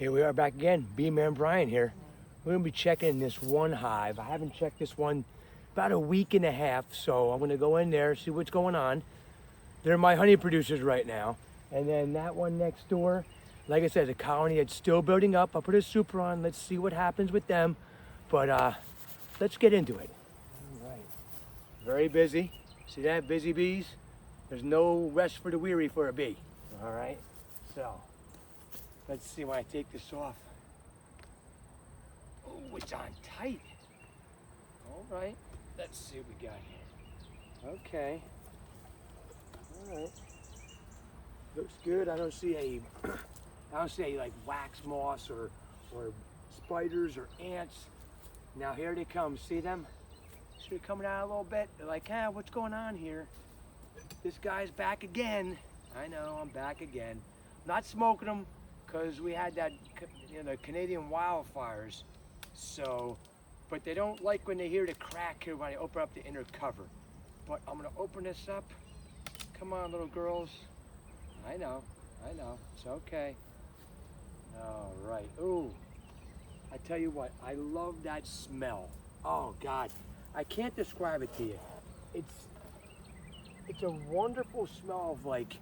Here we are back again, B-Man Brian here. We're gonna be checking this one hive. I haven't checked this one about a week and a half, so I'm gonna go in there, see what's going on. They're my honey producers right now. And then that one next door, like I said, the colony that's still building up. I'll put a super on, let's see what happens with them. But let's get into it. All right, very busy. See that, busy bees? There's no rest for the weary for a bee, all right? So, let's see when I take this off. Oh, it's on tight. All right, let's see what we got here. Okay, all right. Looks good. I don't see any like wax moss or spiders or ants. Now here they come. See them? See they're coming out a little bit. They're like, what's going on here? This guy's back again. I know, I'm back again. Not smoking them because we had that, the Canadian wildfires. So, but they don't like when they hear the crack here when I open up the inner cover. But I'm gonna open this up. Come on, little girls. I know, it's okay. All right, ooh. I tell you what, I love that smell. Oh God, I can't describe it to you. It's a wonderful smell of like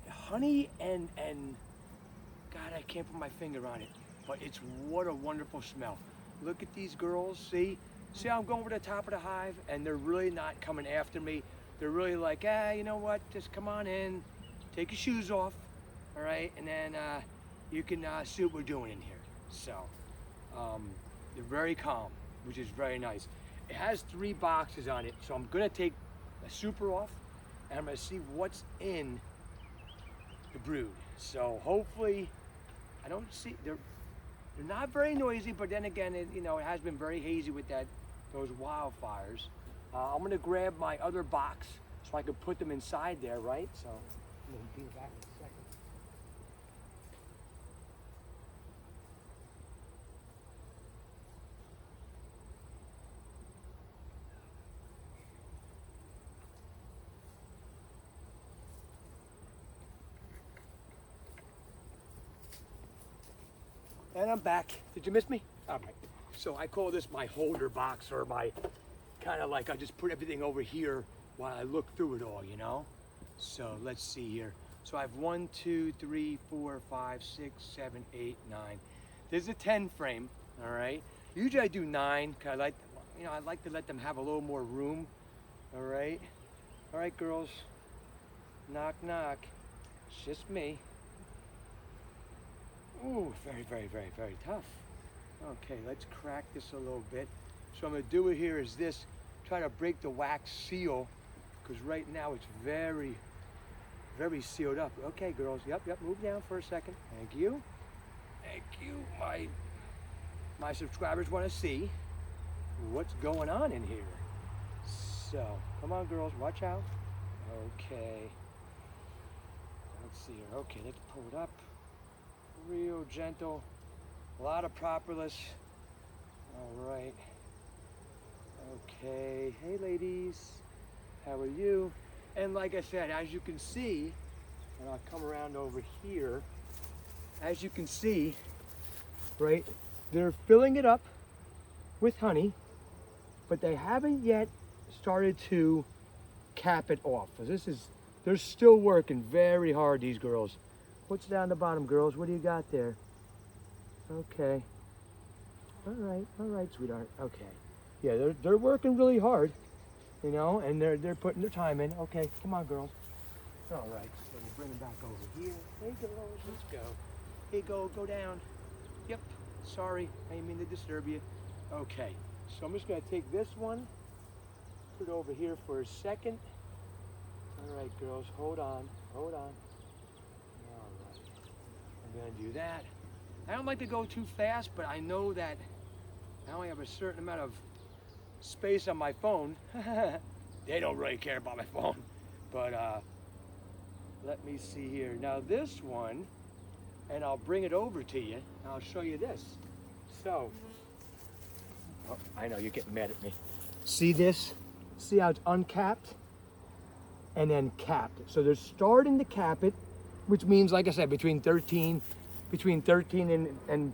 honey and God, I can't put my finger on it, but it's what a wonderful smell. Look at these girls, see how I'm going over the top of the hive and they're really not coming after me. They're really like, you know what, just come on in, take your shoes off, all right, and then you can see what we're doing in here. So they're very calm, which is very nice. It has 3 boxes on it, so I'm gonna take a super off and I'm gonna see what's in the brood. So hopefully, I don't see, they're not very noisy, but then again, it has been very hazy with those wildfires. I'm gonna grab my other box so I can put them inside there, right? So I'm gonna be back in a second. And I'm back. Did you miss me? All right. So I call this my holder box, or my kind of like I just put everything over here while I look through it all, So let's see here. So I have 1, 2, 3, 4, 5, 6, 7, 8, 9. There's a 10 frame, all right? Usually I do 9, cause I like to let them have a little more room, all right? All right, girls. Knock, knock. It's just me. Ooh, very, very, very, very tough. Okay, let's crack this a little bit. So I'm gonna do it here is this, try to break the wax seal, because right now it's very, very sealed up. Okay, girls, yep, move down for a second. Thank you. Thank you. My subscribers wanna see what's going on in here. So, come on, girls, watch out. Okay. Let's see here. Okay, let's pull it up. Real gentle, a lot of propolis. All right. Okay, hey ladies, how are you? And like I said, as you can see, and I'll come around over here, as you can see, right, they're filling it up with honey, but they haven't yet started to cap it off. So they're still working very hard, these girls. What's down the bottom, girls? What do you got there? Okay. All right, sweetheart. Okay. Yeah, they're working really hard, and they're putting their time in. Okay, come on, girls. All right. So we'll bring them back over here. Hey, girls, let's go. Hey, go down. Yep. Sorry, I didn't mean to disturb you. Okay. So I'm just gonna take this one, put it over here for a second. All right, girls, hold on. I'm gonna do that. I don't like to go too fast, but I know that I only have a certain amount of space on my phone. They don't really care about my phone. But let me see here. Now this one, and I'll bring it over to you, and I'll show you this. So, oh, I know you're getting mad at me. See this? See how it's uncapped? And then capped. So they're starting to cap it, which means, like I said, between between 13 and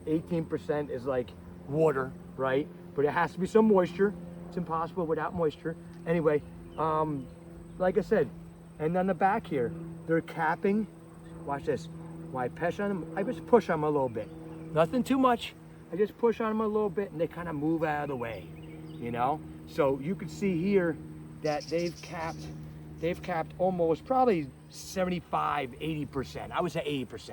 18% is like water, right? But it has to be some moisture. It's impossible without moisture. Anyway, like I said, and on the back here, they're capping. Watch this. When I push on them, I just push on them a little bit. Nothing too much. I just push on them a little bit and they kind of move out of the way, you know? So you can see here that they've capped almost probably 75, 80%. I would say 80%.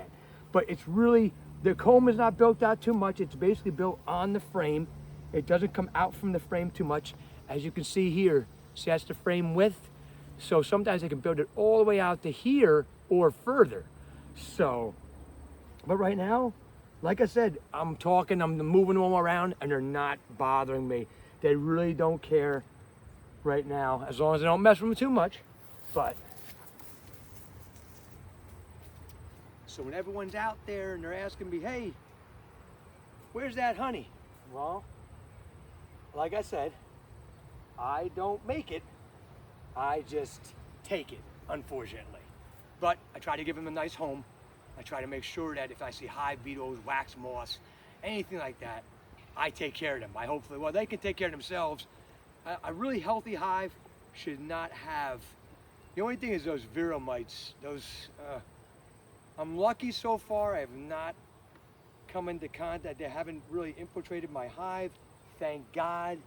But it's really, the comb is not built out too much. It's basically built on the frame. It doesn't come out from the frame too much. As you can see here, see that's the frame width. So sometimes they can build it all the way out to here or further. So, but right now, like I said, I'm moving them around and they're not bothering me. They really don't care right now, as long as I don't mess with them too much. But, so when everyone's out there and they're asking me, hey, where's that honey? Well, like I said, I don't make it, I just take it, unfortunately. But I try to give them a nice home. I try to make sure that if I see hive beetles, wax moths, anything like that, I take care of them. Well, they can take care of themselves. A really healthy hive should not have, the only thing is those viral mites. I'm lucky so far. I have not come into contact. They haven't really infiltrated my hive, thank God.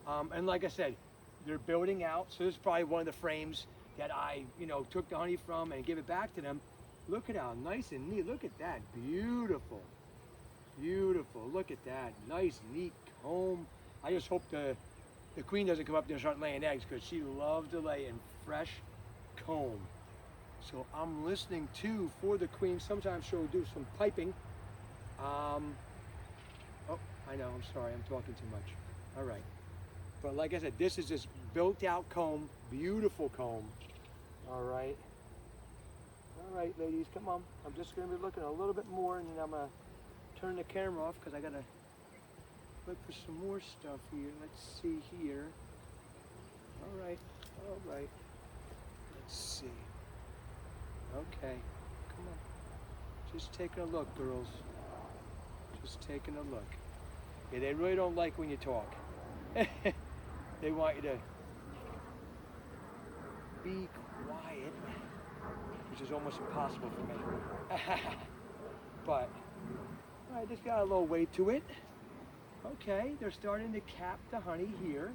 And like I said, they're building out. So this is probably one of the frames that I, took the honey from and give it back to them. Look at how nice and neat. Look at that. Beautiful. Beautiful. Look at that. Nice, neat comb. I just hope the queen doesn't come up there and start laying eggs, because she loves to lay in fresh comb. So I'm listening too for the queen. Sometimes she'll do some piping. Oh, I know. I'm sorry. I'm talking too much. All right. But like I said, this is this built out comb. Beautiful comb. All right. All right, ladies, come on. I'm just going to be looking a little bit more, and then I'm going to turn the camera off because I got to look for some more stuff here. Let's see here. All right, all right. Let's see. Okay, come on. Just taking a look, girls. Just taking a look. Yeah, they really don't like when you talk. They want you to be quiet, which is almost impossible for me. But I just got a little weight to it. Okay, they're starting to cap the honey here.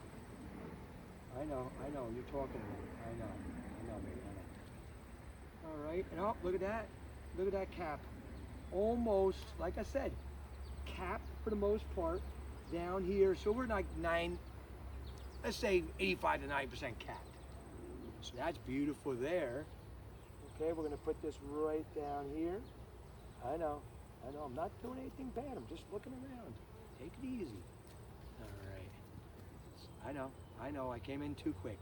I know, you're talking to me. I know, baby, I know. All right, and oh, look at that cap. Almost, like I said, cap for the most part down here. So we're like let's say 85 to 90% capped. So that's beautiful there. Okay, we're gonna put this right down here. I know, I'm not doing anything bad. I'm just looking around. Take it easy. All right. I know, I came in too quick.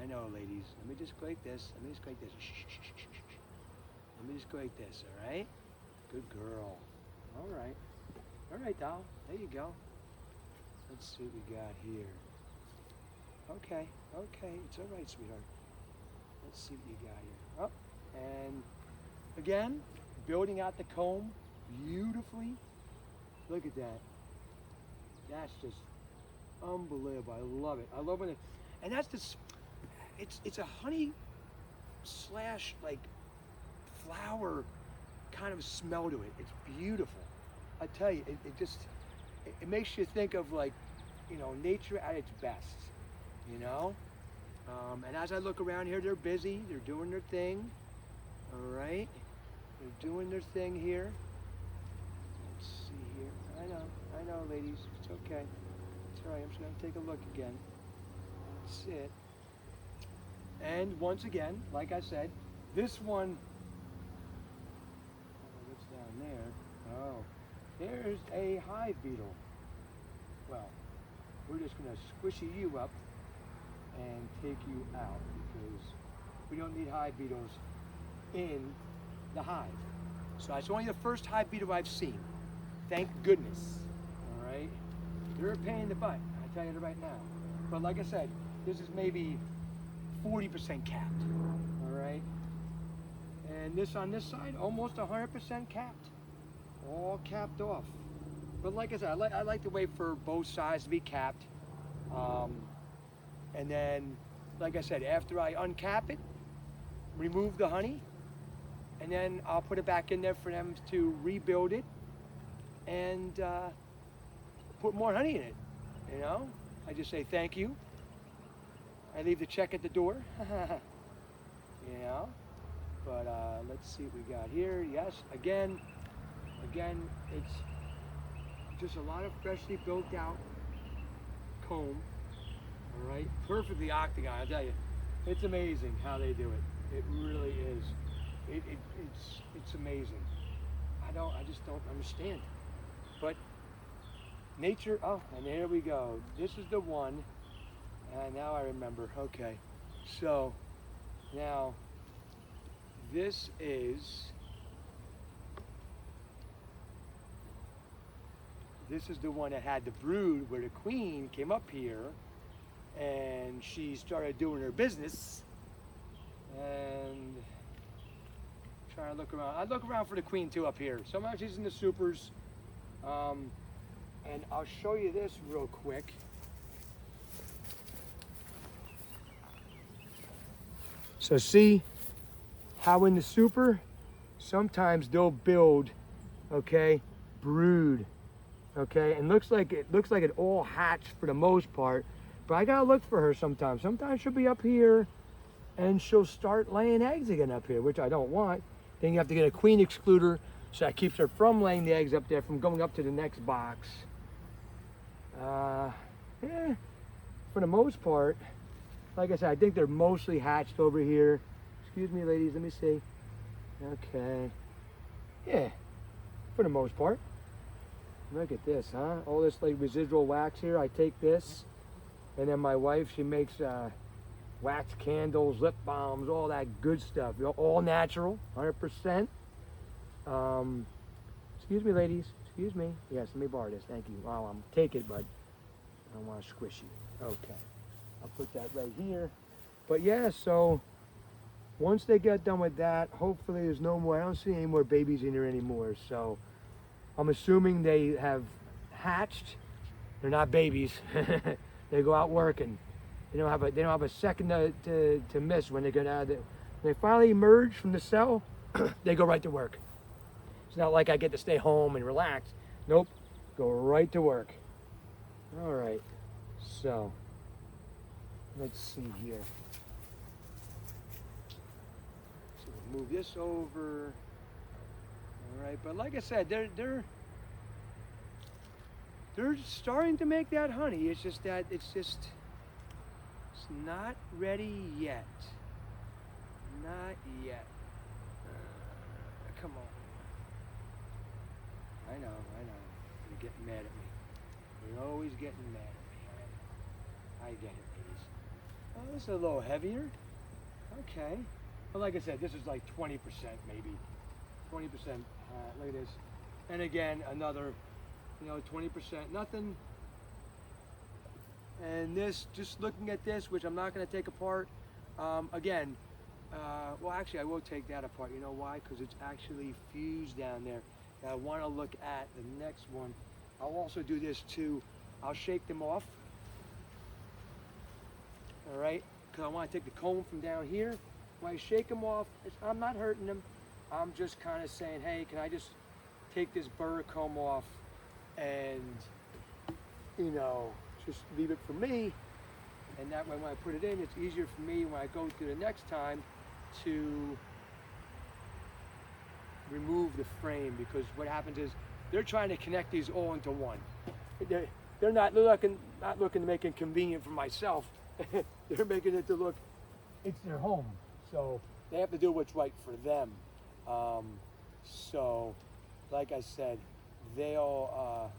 I know, ladies. Let me just go like this. Shh. Let me just go like this, all right? Good girl. All right, doll. There you go. Let's see what we got here. Okay, it's all right, sweetheart. Let's see what you got here. Oh, and again, building out the comb beautifully. Look at that. That's just unbelievable. I love it. I love when and that's just, it's a honey slash like flower kind of smell to it. It's beautiful. I tell you, it makes you think of like, nature at its best, and as I look around here, they're busy. They're doing their thing. All right. They're doing their thing here. Let's see here. I know, ladies. It's okay. It's all right. I'm just going to take a look again. That's it. And once again, like I said, this one, what's down there? Oh, there's a hive beetle. Well, we're just going to squishy you up and take you out because we don't need hive beetles in the hive. So it's only the first hive beetle I've seen. Thank goodness. All right. They're a pain in the butt. I tell you that right now. But like I said, this is maybe 40% capped. All right. And this on this side, almost 100% capped. All capped off. But like I said, I like to wait for both sides to be capped. And then, like I said, after I uncap it, remove the honey, and then I'll put it back in there for them to rebuild it and put more honey in it. You know, I just say thank you. I leave the check at the door. You know, but let's see what we got here. Yes, again, it's just a lot of freshly built out comb. All right, perfectly octagon. I tell you, it's amazing how they do it. It really is. It's amazing. I just don't understand. But nature. Oh, and here we go. This is the one. And now I remember. Okay, so now this is the one that had the brood where the queen came up here and she started doing her business and trying to look around. I look around for the queen too up here. Sometimes she's in the supers. And I'll show you this real quick. So see how in the super, sometimes they'll build, okay, brood, okay, and looks like it all hatched for the most part, but I gotta look for her sometimes. Sometimes she'll be up here and she'll start laying eggs again up here, which I don't want. Then you have to get a queen excluder, so that keeps her from laying the eggs up there, from going up to the next box. Yeah, for the most part, like I said, I think they're mostly hatched over here. Excuse me, ladies, let me see. Okay. Yeah, for the most part. Look at this, huh? All this like residual wax here. I take this, and then my wife, she makes wax candles, lip balms, all that good stuff. All natural, 100%. Excuse me, ladies. Excuse me. Yes, let me borrow this. Thank you. Well, take it, but I don't want to squish you. Okay. I'll put that right here. But yeah, so once they get done with that, hopefully there's no more, I don't see any more babies in here anymore. So I'm assuming they have hatched. They're not babies. They go out working. They don't have a second to miss when they get out of it. When they finally emerge from the cell, they go right to work. It's not like I get to stay home and relax. Nope, go right to work. All right, so let's see here. So we'll move this over. All right, but like I said, they're starting to make that honey. It's just that it's not ready yet. Not yet. Come on. I know. You're getting mad at me. You're always getting mad at me. I get it, ladies. Oh, this is a little heavier. Okay. But like I said, this is like 20% maybe. 20%. Look at this. And again, another, 20%. Nothing. And this, just looking at this, which I'm not going to take apart. Again, well, actually, I will take that apart. You know why? Because it's actually fused down there. Now, I want to look at the next one. I'll also do this too. I'll shake them off. All right? Because I want to take the comb from down here. When I shake them off, I'm not hurting them. I'm just kind of saying, hey, can I just take this burr comb off and, just leave it for me. And that way, when I put it in, it's easier for me when I go to the next time to remove the frame, because what happens is they're trying to connect these all into one. They're not looking to make it convenient for myself. They're making it to look, it's their home. So they have to do what's right for them. So, like I said, they want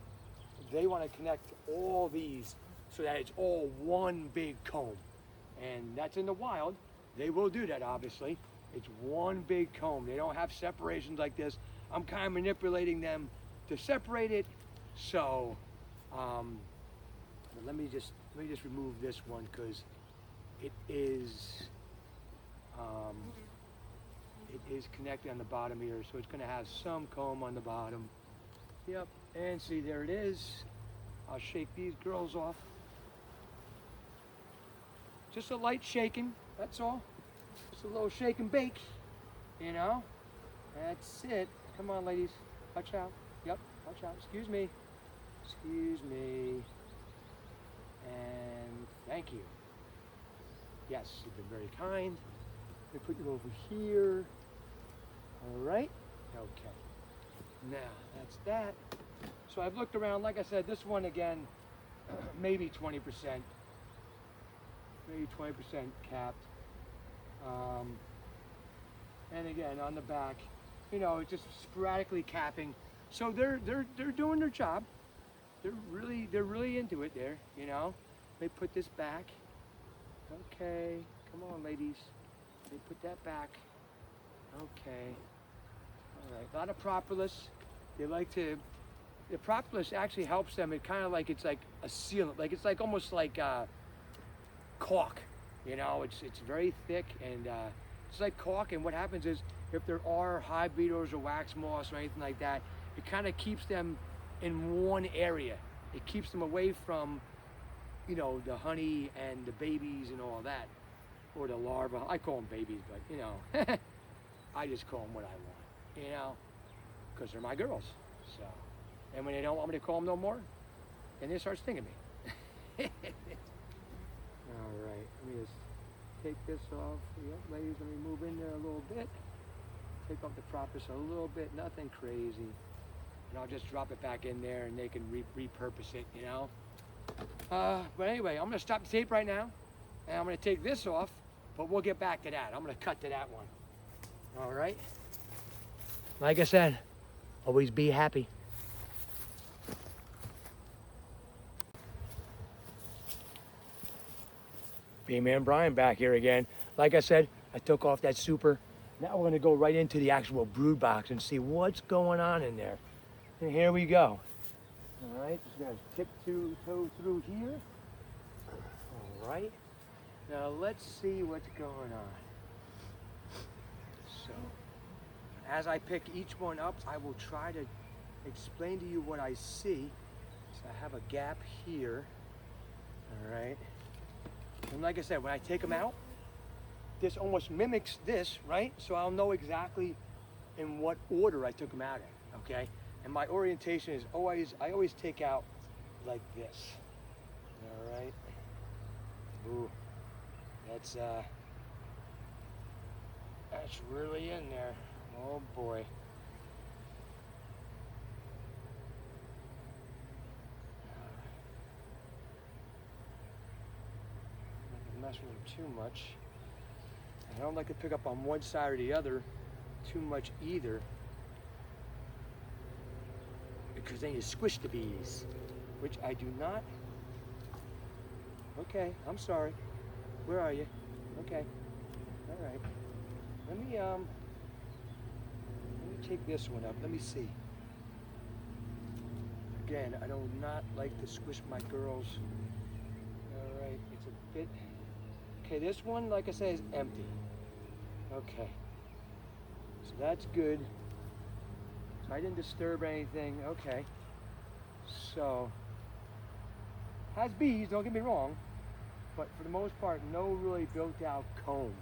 to connect all these so that it's all one big comb. And that's in the wild. They will do that, obviously. It's one big comb. They don't have separations like this. I'm kind of manipulating them to separate it. So, but let me just remove this one, because it is connected on the bottom here, so it's going to have some comb on the bottom. Yep, and see, there it is. I'll shake these girls off. Just a light shaking, that's all. Just a little shake and bake, you know? That's it. Come on, ladies. Watch out. Yep, watch out. Excuse me. Excuse me. And thank you. Yes, you've been very kind. Let me put you over here. All right. Okay. Now, that's that. So I've looked around. Like I said, this one again, maybe 20%. Maybe 20% capped. And again, on the back, you know, just sporadically capping. So they're doing their job. They're really into it there, you know. Let me put this back. Okay, come on, ladies. Let me put that back. Okay. All right. A lot of propolis. They like to. The propolis actually helps them. It kind of like it's like a sealant. Like it's like almost like caulk. You know, it's very thick and it's like caulk. And what happens is, if there are hive beetles or wax moths or anything like that, it kind of keeps them in one area. It keeps them away from, you know, the honey and the babies and all that, or the larvae. I call them babies, but you know, I just call them what I want, you know, because they're my girls. So, and when they don't want me to call them no more, then they start stinging me. All right, let me just take this off. Yep, ladies, let me move in there a little bit. Take off the propolis a little bit, nothing crazy. And I'll just drop it back in there and they can repurpose it, you know. But anyway, I'm gonna stop the tape right now and I'm gonna take this off, but we'll get back to that. I'm gonna cut to that one. All right. Like I said, always be happy. B-Man Brian back here again. Like I said, I took off that super. Now we're gonna go right into the actual brood box and see what's going on in there. And here we go. All right, just gonna tiptoe through here. All right. Now let's see what's going on. So, as I pick each one up, I will try to explain to you what I see. So I have a gap here. All right. And like I said, when I take them out, this almost mimics this, right? So I'll know exactly in what order I took them out in, okay? And my orientation is always, I always take out like this. All right. Ooh, that's really in there. Oh boy. Not mess with them too much. I don't like to pick up on one side or the other too much either, because then you squish the bees, which I do not. Okay, I'm sorry. Where are you? Okay. All right. Let me take this one up. Let me see. Again, I do not like to squish my girls. All right, it's a bit. Okay, this one, like I say, is empty. Okay. So that's good. So I didn't disturb anything. Okay. So, has bees, don't get me wrong, but for the most part, no really built out comb.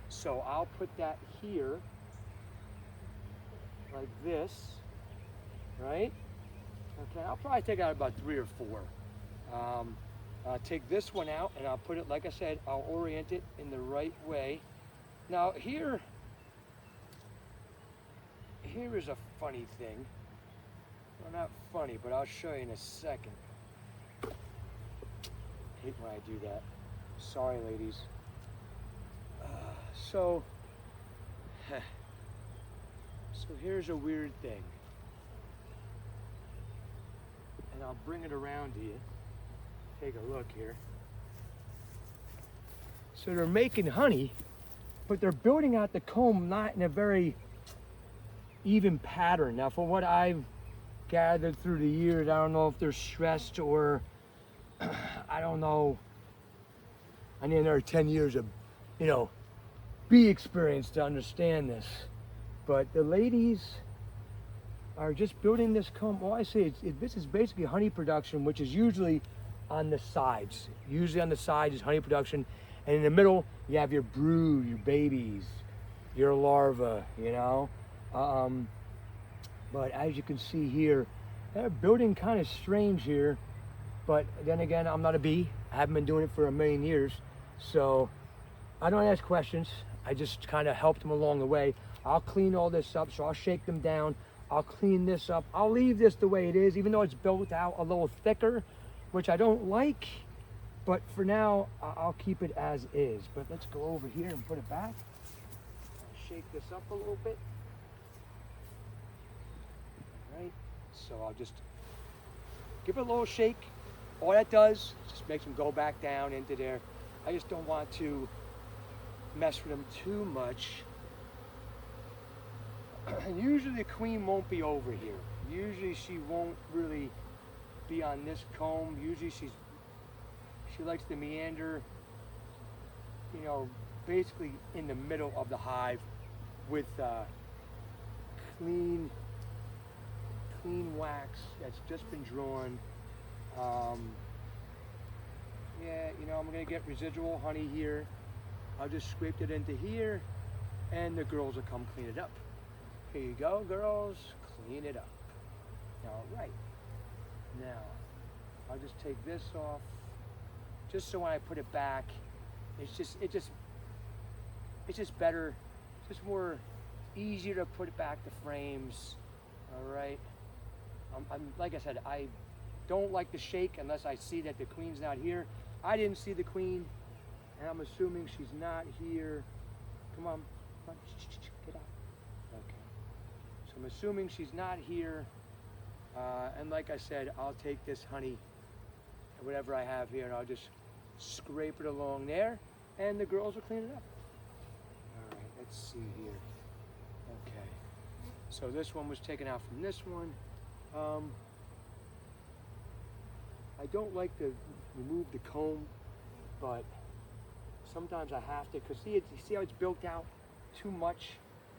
So I'll put that here, like this, right? Okay, I'll probably take out about 3 or 4. I'll take this one out and I'll put it, like I said, I'll orient it in the right way. Now here is a funny thing. Well, not funny, but I'll show you in a second. I hate when I do that. Sorry, ladies. So here's a weird thing. And I'll bring it around to you. Take a look here. So they're making honey, but they're building out the comb not in a very even pattern. Now, from what I've gathered through the years, I don't know if they're stressed or I don't know. I need another 10 years of, bee experience to understand this. But the ladies are just building this comb. All I say is this is basically honey production, which is usually on the sides. Usually on the sides is honey production, and in the middle you have your brood, your babies, your larvae, you know. But as you can see here, they're building kind of strange here. But then again, I'm not a bee. I haven't been doing it for a million years. So I don't ask questions. I just kind of help them along the way. I'll clean all this up, so I'll shake them down. I'll clean this up. I'll leave this the way it is, even though it's built out a little thicker, which I don't like. But for now, I'll keep it as is. But let's go over here and put it back. I'll shake this up a little bit. All right, so I'll just give it a little shake. All that does just makes them go back down into there. I just don't want to mess with them too much. And usually the queen won't be over here. Usually she won't really be on this comb. Usually she likes to meander, you know, basically in the middle of the hive with clean wax that's just been drawn. Yeah, you know, I'm gonna get residual honey here. I'll just scrape it into here, and the girls will come clean it up. Here you go, girls, clean it up. All right. Now, I'll just take this off, just so when I put it back, it's just better. It's just more easier to put it back to frames. All right. I'm like I said, I don't like to shake unless I see that the queen's not here. I didn't see the queen, and I'm assuming she's not here. Come on, get out. Okay. So I'm assuming she's not here, and like I said, I'll take this honey, whatever I have here, and I'll just scrape it along there, and the girls will clean it up. All right, let's see here. Okay. So this one was taken out from this one. I don't like to remove the comb, but sometimes I have to, because see how it's built out too much.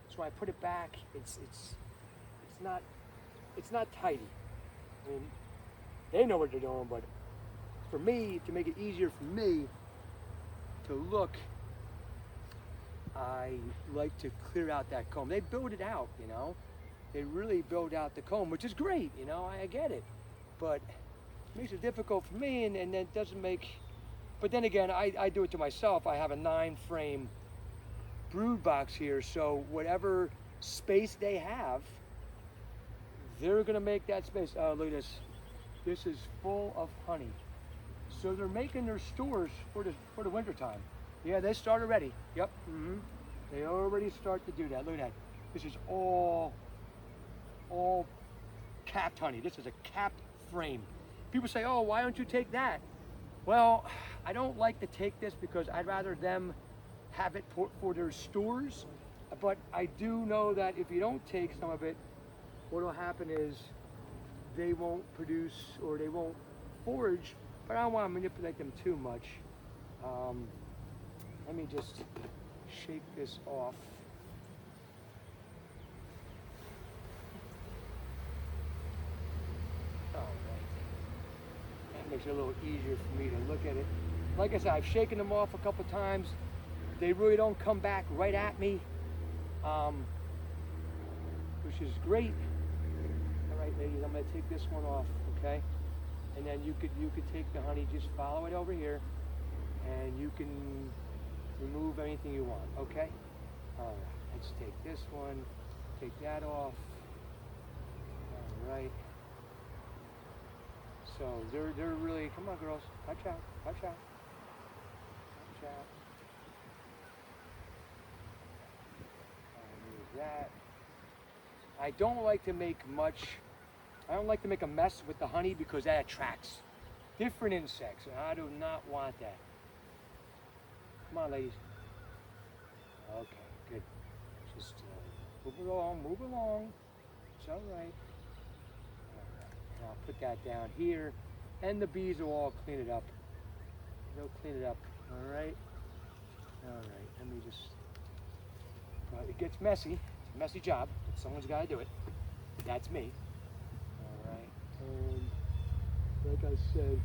So when I put it back, it's not tidy. I mean, they know what they're doing, but for me, to make it easier for me to look, I like to clear out that comb. They build it out, you know. They really build out the comb, which is great, you know, I get it. But it makes it difficult for me, and then it doesn't make, but then again, I do it to myself. I have a 9-frame brood box here, so whatever space they have, they're gonna make that space. Oh, look at this. This is full of honey. So they're making their stores for the winter time. Yeah, they start already. Yep. They already start to do that. Look at that. This is all capped honey. This is a capped frame. People say, oh, why don't you take that? Well, I don't like to take this because I'd rather them have it for their stores. But I do know that if you don't take some of it, what will happen is they won't produce or they won't forage, but I don't want to manipulate them too much. Let me just shake this off. Makes it a little easier for me to look at it. Like I said, I've shaken them off a couple times. They really don't come back right at me, which is great. All right, ladies, I'm gonna take this one off, okay? And then you could take the honey, just follow it over here, and you can remove anything you want, okay? All right, let's take this one, take that off. All right. So they're really, come on girls, watch out, watch out, watch out. Remove that. I don't like to make a mess with the honey because that attracts different insects, and I do not want that. Come on, ladies. Okay, good. Just move along. It's all right. I'll put that down here, and the bees will all clean it up. They'll clean it up, all right? All right, let me just, it gets messy, Messy job, but someone's got to do it. That's me. All right. And like I said,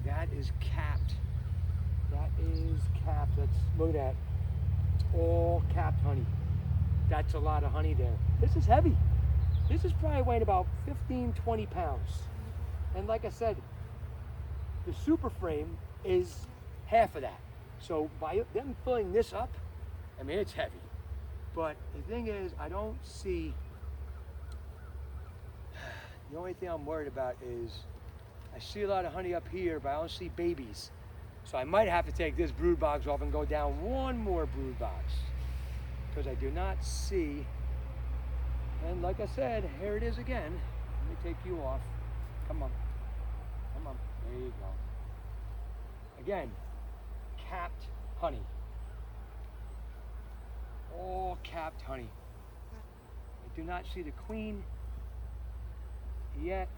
that is capped. That is capped. Let's look at that. It's all capped honey. That's a lot of honey there. This is heavy. This is probably weighing about 15, 20 pounds. And like I said, the super frame is half of that. So by them filling this up, I mean, it's heavy. But the thing is, I don't see, the only thing I'm worried about is, I see a lot of honey up here, but I don't see babies. So I might have to take this brood box off and go down one more brood box, because I do not see, and like I said, here it is again. Let me take you off. Come on. Come on. There you go. Again, capped honey. All capped honey. I do not see the queen yet.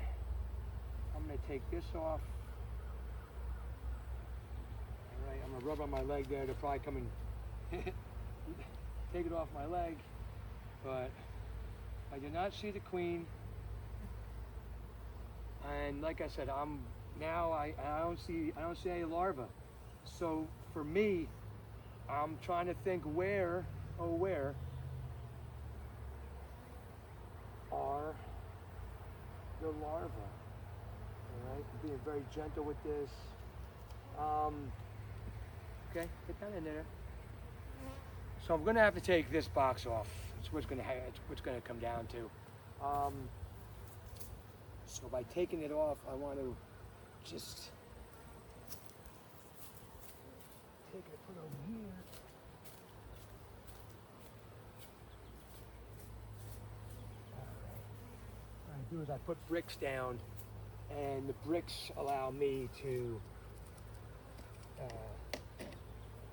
I'm going to take this off. All right, I'm going to rub on my leg there. They'll probably come and take it off my leg. But I do not see the queen. And like I said, I don't see any larvae. So for me, I'm trying to think where are the larvae? All right, I'm being very gentle with this. Okay, get down in there. So I'm gonna have to take this box off. It's what's gonna come down to. So by taking it off, I want to just take it and put it over here. What I do is I put bricks down, and the bricks allow me to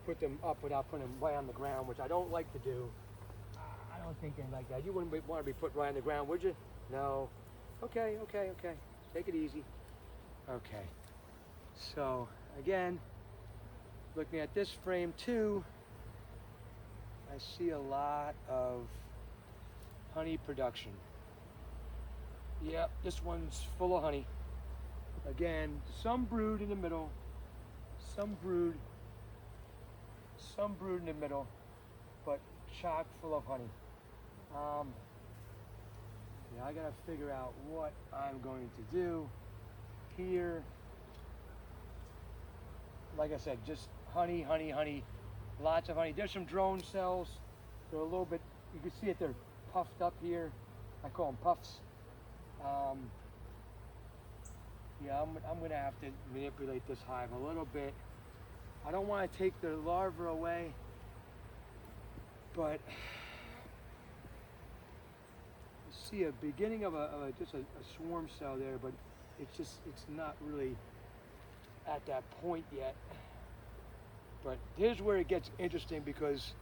put them up without putting them right on the ground, which I don't like to do. I don't think anything like that. You wouldn't want to be put right on the ground, would you? No. Okay. Take it easy. Okay. So again, looking at this frame too, I see a lot of honey production. Yep, this one's full of honey. Again, some brood in the middle, some brood in the middle, but chock full of honey. Yeah, I gotta figure out what I'm going to do here. Like I said, just honey, lots of honey. There's some drone cells. They're a little bit, you can see it, they're puffed up here. I call them puffs. Yeah, I'm gonna have to manipulate this hive a little bit. I don't want to take the larvae away, but see a beginning of just a swarm cell there, but it's not really at that point yet. But here's where it gets interesting, because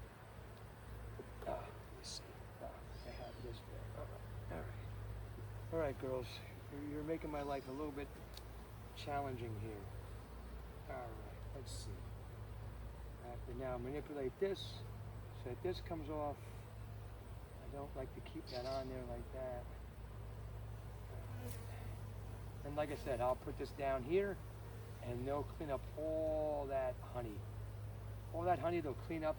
let me see. I have this there. All right, girls, you're making my life a little bit challenging here. All right, let's see. I have to now manipulate this so that this comes off. I don't like to keep that on there like that. And like I said, I'll put this down here, and they'll clean up all that honey. All that honey they'll clean up,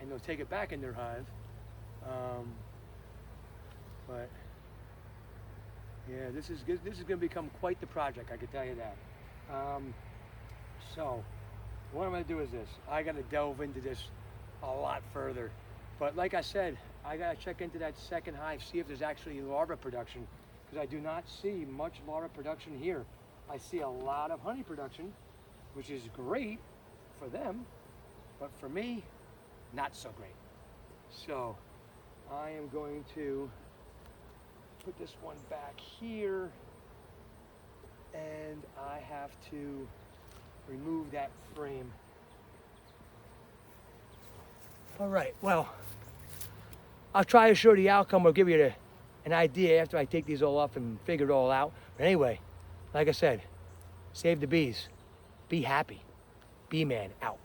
and they'll take it back in their hive. But yeah, this is going to become quite the project, I can tell you that. So what I'm going to do is this. I got to delve into this a lot further. But like I said, I got to check into that second hive, see if there's actually larva production, because I do not see much larva production here. I see a lot of honey production, which is great for them, but for me, not so great. So I am going to put this one back here, and I have to remove that frame. All right, well, I'll try to show the outcome or give you an idea after I take these all off and figure it all out. But anyway, like I said, save the bees, be happy, bee man out.